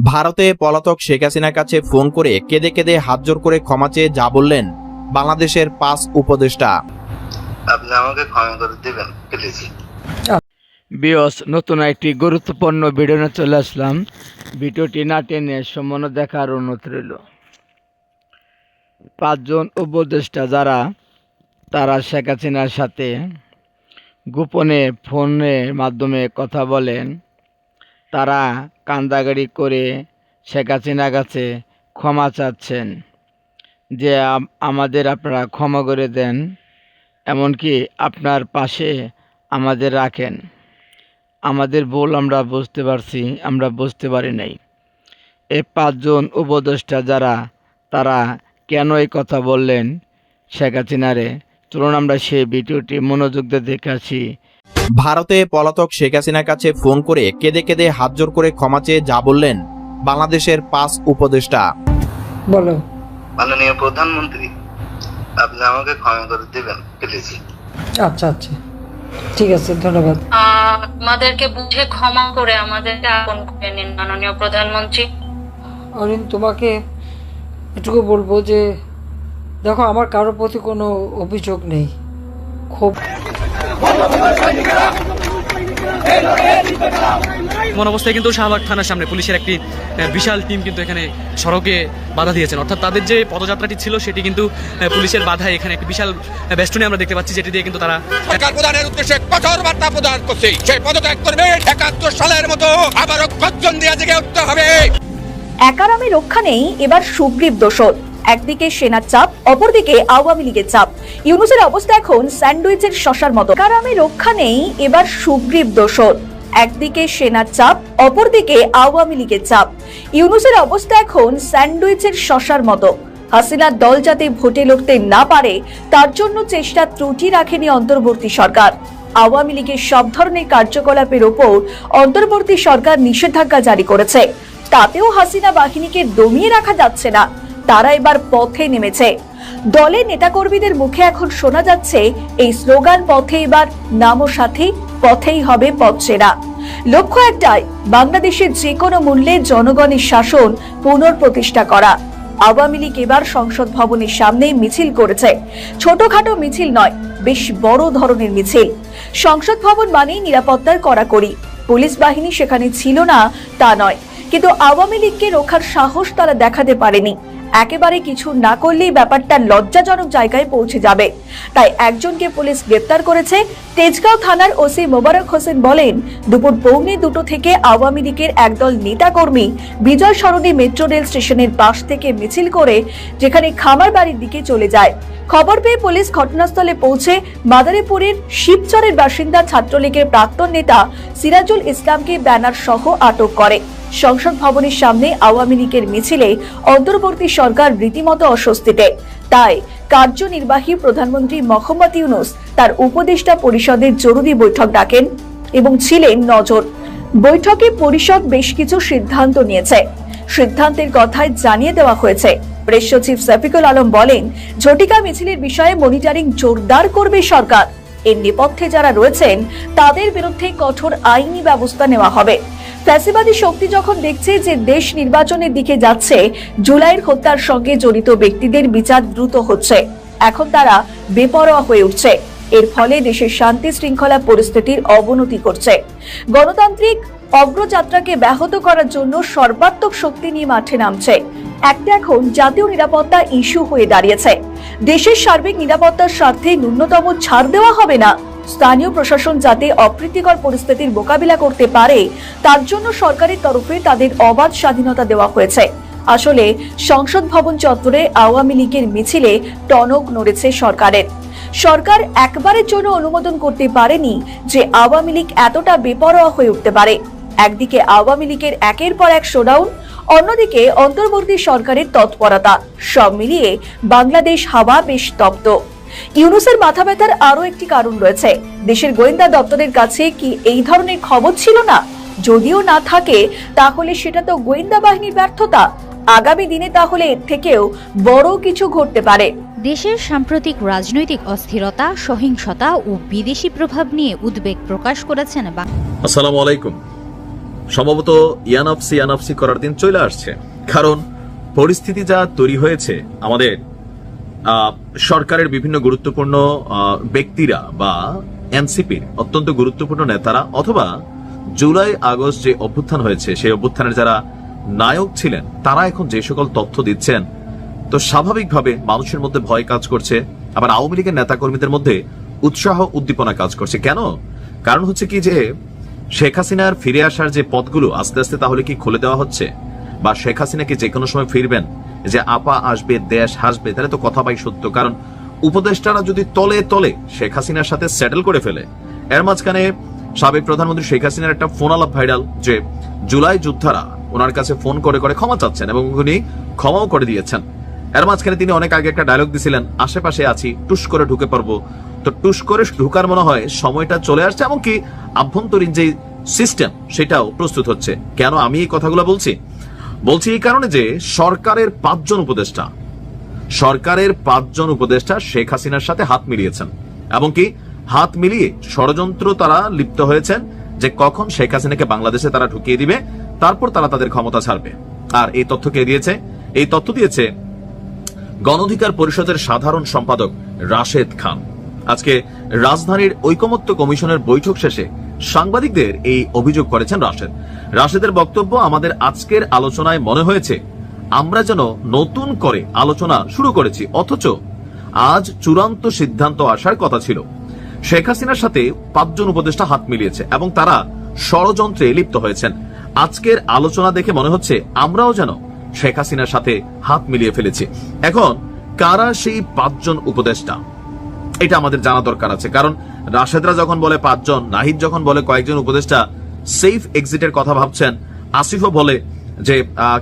ভারতে পলাতক শেখ হাসিনার কাছে ফোন করে কেঁদে কেঁদে হাত জোর করে ক্ষমা চেয়ে যা বললেন বাংলাদেশের 5 উপদেষ্টা। আপনি আমাকে ক্ষমা করে দিবেন প্লিজ। বিয়স নতুন একটি গুরুত্বপূর্ণ ভিডিও নিয়ে চলে আসলাম। ভিডিওটি না টেনে সম্পূর্ণ দেখার অনুরোধ রইল। 5 জন উপদেষ্টা তারা শেখ হাসিনার সাথে গোপনে ফোনের মাধ্যমে কথা বলেন, তারা কান্দাগাড়ি করে শেখ হাসিনার কাছে ক্ষমা চাচ্ছেন যে আমাদের আপনারা ক্ষমা করে দেন, এমনকি আপনার পাশে আমাদের রাখেন। আমাদের ভুল আমরা বুঝতে পারছি, আমরা বুঝতে পারি নাই। এই 5 জন উপদেষ্টা তারা কেন এই কথা বললেন শেখ হাসিনারে, চলুন আমরা সেই ভিডিওটি মনোযোগ দিয়ে দেখে আসি। ভারতে পলাতক শেখ হাসিনার কাছে ফোন করে কেঁদে কেঁদে হাত জোর করে ক্ষমা চেয়ে যা বললেন বাংলাদেশের 5 উপদেষ্টা। বলো। মাননীয় প্রধানমন্ত্রী, আপনি আমাকে ক্ষমা করে দিবেন প্লিজ। আচ্ছা আচ্ছা, ঠিক আছে, ধন্যবাদ। আমাদেরকে বুঝে ক্ষমা করে আমাদেরকে আপন করে নিন মাননীয় প্রধানমন্ত্রী। অরিন, তোমাকে এটুকু বলবো যে দেখো, আমার কারোর প্রতি কোনো অভিযোগ নেই। খুব এমন অবস্থায় কিন্তু শাহবাগ থানার সামনে পুলিশের একটি বিশাল টিম কিন্তু এখানে সড়কে বাধা দিয়েছেন, অর্থাৎ তাদের যে পদযাত্রাটি ছিল সেটি কিন্তু পুলিশের বাধায় এখানে একটি বিশাল বেষ্টনী আমরা দেখতে পাচ্ছি, যেটি দিয়ে কিন্তু তারা সরকার প্রধানের উদ্দেশ্যে কঠোর বার্তা প্রদান করছে। সেই পদত্যাগ করবে ৭১ সালের মতো আবারও গর্জন দিয়ে জেগে উঠতে হবে। একারামে রক্ষা নেই এবার সুগ্রীব দোষর। একদিকে সেনার চাপ, অপরদিকে আওয়ামী লীগের চাপ। ইউনূসের অবস্থা এখন স্যান্ডউইচের শশার মতো। একারামে রক্ষা নেই এবার সুগ্রীব দোষর। একদিকে সেনার চাপ, অপরদিকে আওয়ামী লীগের চাপ। ইউনূসের অবস্থা এখন স্যান্ডউইচের শশার মতো। হাসিনার দল যাতে ভোটে লড়তে না পারে তার জন্য চেষ্টা ত্রুটি রাখেনি অন্তর্বর্তী সরকার। আওয়ামী লীগের সব ধরনের কার্যকলাপের ওপর অন্তর্বর্তী সরকার নিষেধাজ্ঞা জারি করেছে। তাতেও হাসিনা বাহিনীকে দমিয়ে রাখা যাচ্ছে না, তারা এবার পথে নেমেছে। দলের নেতাকর্মীদের মুখে এখন শোনা যাচ্ছে এই স্লোগান, পথে এবার নামো সাথী, পথেই হবে পথ চেনা। লক্ষ্য একটাই, বাংলাদেশের যে কোনো মূল্যে জনগণের শাসন পুনঃপ্রতিষ্ঠা করা। আওয়ামী লীগ এবার সংসদ ভবনের সামনে মিছিল করেছে। ছোটখাটো মিছিল নয়, বেশ বড় ধরনের মিছিল। সংসদ ভবন মানেই নিরাপত্তার কড়াকড়ি। পুলিশ বাহিনী সেখানে ছিল না তা নয়, কিন্তু আওয়ামী লীগকে রক্ষার সাহস তারা দেখাতে পারেনি। একেবারে কিছু না করলেই ব্যাপারটা লজ্জাজনক জায়গায় পৌঁছে যাবে। তাই একজনকে পুলিশ গ্রেপ্তার করেছে। তেজগাঁও থানার ওসি মোবারক হোসেন বলেন, দুপুর 1:45 থেকে আওয়ামী লীগের একদল নেতাকর্মী বিজয় সরণি মেট্রো রেল স্টেশনের পাশ থেকে মিছিল করে যেখানে খামার বাড়ির দিকে চলে যায়। খবর পেয়ে পুলিশ ঘটনাস্থলে পৌঁছে মাদারীপুরের শিবচরের বাসিন্দা ছাত্রলীগের প্রাক্তন নেতা সিরাজুল ইসলামকে ব্যানার সহ আটক করে। সংসদ ভবনের সামনে আওয়ামী লীগের মিছিলে অন্তর্বর্তী সরকার রীতিমতো অস্বস্তিতে। তাই কার্যনির্বাহী প্রধানমন্ত্রী মোহাম্মদ ইউনূস তার উপদেষ্টা পরিষদের জরুরি বৈঠক ডাকেন এবং ছিলেন নজর। বৈঠকে পরিষদ বেশ কিছু সিদ্ধান্ত নিয়েছে। সিদ্ধান্তের কথায় জানিয়ে দেওয়া হয়েছে। প্রেস সচিব শফিকুল আলম বলেন, ঝটিকা মিছিলের বিষয়ে মনিটরিং জোরদার করবে সরকার। এর নেপথ্যে যারা রয়েছেন তাদের বিরুদ্ধে কঠোর আইনি ব্যবস্থা নেওয়া হবে। ফ্যাসিবাদী শক্তি যখন দেখছে যে দেশ নির্বাচনের দিকে যাচ্ছে, জুলাইয়ের হত্যার সঙ্গে জড়িত ব্যক্তিদের বিচার দ্রুত হচ্ছে, এখন তারা বেপরোয়া হয়ে উঠছে। এর ফলে দেশের শান্তি শৃঙ্খলা পরিস্থিতির অবনতি করছে। গণতান্ত্রিক অগ্রযাত্রাকে ব্যাহত করার জন্য সর্বাত্মক শক্তি নিয়ে মাঠে নামছে। একটা এখন জাতীয় নিরাপত্তা ইস্যু হয়ে দাঁড়িয়েছে। দেশের সার্বিক নিরাপত্তার স্বার্থে ন্যূনতম ছাড় দেওয়া হবে না। স্থানীয় প্রশাসন যাতে অপ্রীতিকর পরিস্থিতির মোকাবিলা করতে পারে তার জন্য সরকারের তরফে তাদের অবাধ স্বাধীনতা দেওয়া হয়েছে। আসলে সংসদ ভবন চত্বরে আওয়ামী লীগের মিছিলে টনক নড়েছে সরকারের। সরকার একবারের জন্য অনুমোদন করতে পারেনি যে আওয়ামী লীগ এতটা বেপরোয়া হয়ে উঠতে পারে। একদিকে আওয়ামী লীগের একের পর এক শোডাউন, অন্যদিকে অন্তর্বর্তী সরকারের তৎপরতা, সব মিলিয়ে বাংলাদেশ হাওয়া বেশ তপ্ত। ইউনূসের মাথা ব্যথার আরো একটি কারণ রয়েছে। দেশের গোয়েন্দা দপ্তরের কাছে কি এই ধরনের খবর ছিল না? যদিও না থাকে তাহলে সেটা তো গোয়েন্দা বাহিনীর ব্যর্থতা। আগামী দিনে তাহলে এর থেকেও বড় কিছু ঘটতে পারে। দেশের সাম্প্রতিক রাজনৈতিক অস্থিরতা, সহিংসতা ও বিদেশি প্রভাব নিয়ে উদ্বেগ প্রকাশ করেছেন। আসসালামু আলাইকুম সম্ভবত ইয়ানফসি করার দিন চলে আসছে। কারণ পরিস্থিতি যা তৈরি হয়েছে, আমাদের সরকারের বিভিন্ন গুরুত্বপূর্ণ ব্যক্তিরা বা এনসিপির অত্যন্ত গুরুত্বপূর্ণ নেতারা, অথবা জুলাই আগস্ট যে অভ্যুত্থান হয়েছে সেই অভ্যুত্থানের যারা নায়ক ছিলেন, তারা এখন যে সকল তথ্য দিচ্ছেন, তো স্বাভাবিকভাবে মানুষের মধ্যে ভয় কাজ করছে। আবার আওয়ামী লীগের নেতাকর্মীদের মধ্যে উৎসাহ উদ্দীপনা কাজ করছে। কেন? কারণ হচ্ছে কি যে শেখ হাসিনার ফিরে আসার যে পথগুলো আস্তে আস্তে তাহলে কি খুলে দেওয়া হচ্ছে, বা শেখ হাসিনা কি যে কোনো সময় ফিরবেন, যে আপা আসবে, দেশ হাসবে, তাহলে তো কথা পাই সত্য। কারণ উপদেষ্টারা যদি তলে তলে শেখ হাসিনার সাথে সেটেল করে ফেলে, এর মাঝখানে সাবেক প্রধানমন্ত্রী শেখ হাসিনার একটা ফোন আলাপ ভাইরাল, যে জুলাই যোদ্ধারা ওনার কাছে ফোন করে করে ক্ষমা চাচ্ছেন এবং উনি ক্ষমাও করে দিয়েছেন। এর মাঝখানে তিনি অনেক আগে একটা ডায়লগ দিছিলেন, আশেপাশে আছি, টুস করে ঢুকে পড়বো। তো টুস করে ঢুকার মনে হয় সময়টা চলে আসছে, এমনকি আভ্যন্তরীণ যে সিস্টেম সেটাও প্রস্তুত হচ্ছে। কেন আমি এই কথাগুলো বলছি এই কারণে যে সরকারের 5 জন উপদেষ্টা শেখ হাসিনার সাথে হাত মিলিয়েছেন, এবং কি হাত মিলিয়ে ষড়যন্ত্র তারা লিপ্ত হয়েছেন যে কখন শেখ হাসিনাকে বাংলাদেশে তারা ঢুকিয়ে দিবে, তারপর তারা তাদের ক্ষমতা ছাড়বে। আর এই তথ্য কে দিয়েছে? এই তথ্য দিয়েছে গণ অধিকার পরিষদের সাধারণ সম্পাদক রাশেদ খান। আজকে রাজধানীর ঐকমত্য কমিশনের বৈঠক শেষে সাংবাদিকদের এই অভিযোগ করেছেন রাশেদের বক্তব্য, আমাদের আজকের আলোচনায় মনে হয়েছে আমরা যেন নতুন করে আলোচনা শুরু করেছি, অথচ আজ চূড়ান্ত সিদ্ধান্ত আসার কথা ছিল। শেখ হাসিনার সাথে 5 জন উপদেষ্টা হাত মিলিয়েছে এবং তারা ষড়যন্ত্রে লিপ্ত হয়েছেন। আজকের আলোচনা দেখে মনে হচ্ছে আমরাও যেন শেখ হাসিনার সাথে হাত মিলিয়ে ফেলেছি। এখন কারা সেই 5 জন উপদেষ্টা, এটা আমাদের জানা দরকার আছে। কারণ রাশেদরা যখন বলে 5 জন, নাহিদ যখন বলে কয়েকজন উপদেষ্টা সেফ এক্সিটের কথা ভাবছেন, আসিফও বলে যে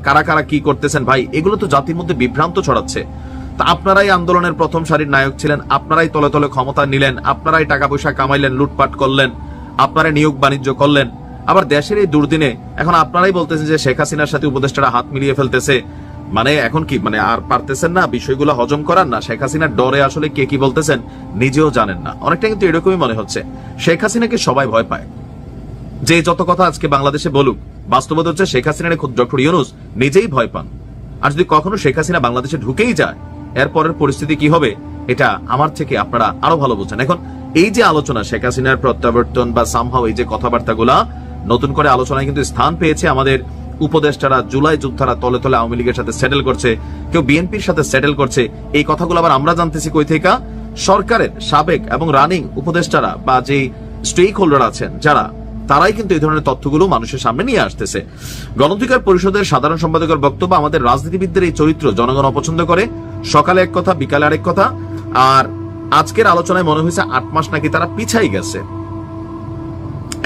কারা কারা কি করতেছেন, ভাই এগুলো তো জাতির মধ্যে বিভ্রান্ত ছড়াচ্ছে। তা আপনারাই আন্দোলনের প্রথম সারির নায়ক ছিলেন, আপনারাই তলে তলে ক্ষমতা নিলেন, আপনারাই টাকা পয়সা কামাইলেন, লুটপাট করলেন, আপনারাই নিয়োগ বাণিজ্য করলেন, আবার দেশের এই দুর্দিনে এখন আপনারাই বলতেছেন যে শেখ হাসিনার সাথে উপদেষ্টারা হাত মিলিয়ে ফেলতেছে। মানে এখন কি মানে আর পারতেছেন না বিষয়গুলো হজম করার, না শেখ হাসিনার ডরে আসলে কে কি বলতেছেন নিজেও জানেন না? অনেকটা কিন্তু এরকমই মনে হচ্ছে। শেখ হাসিনাকে সবাই ভয় পায়, যে যত কথা আজকে বাংলাদেশে বলুক, বাস্তবতা হচ্ছে শেখ হাসিনার খুব ডক্টর ইউনূস নিজেই ভয় পান। আর যদি কখনো শেখ হাসিনা বাংলাদেশে ঢুকেই যায়, এরপরের পরিস্থিতি কি হবে এটা আমার থেকে আপনারা আরো ভালো বোঝেন। এখন এই যে আলোচনা শেখ হাসিনার প্রত্যাবর্তন বা সামহাও এই যে কথাবার্তাগুলা নতুন করে আলোচনায় কিন্তু স্থান পেয়েছে। আমাদের উপদেষ্টারা, জুলাই যোদ্ধারা তলে তলে আওয়ামী লীগের সাথে সেটেল করছে, কেউ বিএনপির সাথে সেটেল করছে। এই কথাগুলো আবার আমরা জানতেছি কই থেকে? সরকারের সাবেক এবং রানিং উপদেষ্টারা বা যে স্টেক হোল্ডার আছেন যারা, তারাই কিন্তু এই ধরনের তথ্যগুলো মানুষের সামনে নিয়ে আসতেছে। গণ অধিকার পরিষদের সাধারণ সম্পাদকের বক্তব্য, আমাদের রাজনীতিবিদদের এই চরিত্র জনগণ অপছন্দ করে, সকালে এক কথা বিকালে আরেক কথা। আর আজকের আলোচনায় মনে হয়েছে 8 মাস নাকি তারা পিছাই গেছে।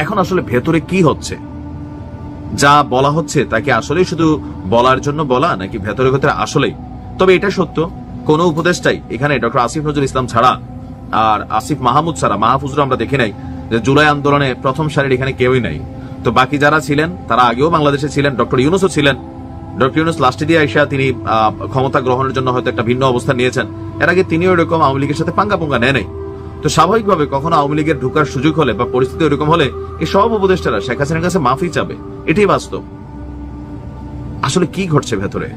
এখন আসলে ভেতরে কি হচ্ছে, যা বলা হচ্ছে তাকে আসলে শুধু বলার জন্য বলা, নাকি ভেতরে ভেতরে আসলেই? তবে এটা সত্য, কোন উপদেষ্টাই এখানে ডক্টর আসিফ নজরুল ইসলাম ছাড়া আর আসিফ মাহমুদ ছাড়া, মাহফুজরা আমরা দেখি নাই যে জুলাই আন্দোলনে প্রথম সারির এখানে কেউই নাই। তো বাকি যারা ছিলেন তারা আগেও বাংলাদেশে ছিলেন, ডক্টর ইউনূসও ছিলেন। ডক্টর ইউনূস লাস্টে দিয়ে আইসা তিনি ক্ষমতা গ্রহণের জন্য হয়তো একটা ভিন্ন অবস্থান নিয়েছেন। এর আগে তিনিও এরকম আওয়ামী লীগের সাথে পাঙ্গা নেয় নাই। তো স্বাভাবিকভাবে কখনো আওয়ামী লীগের ঢুকার সুযোগ হলে বা পরিস্থিতি এরকম হলে এই সব উপদেষ্টারা শেখ হাসিনার কাছে মাফি চাবে, এটাই বাস্তব। আসলে কি ঘটছে ভেতরে?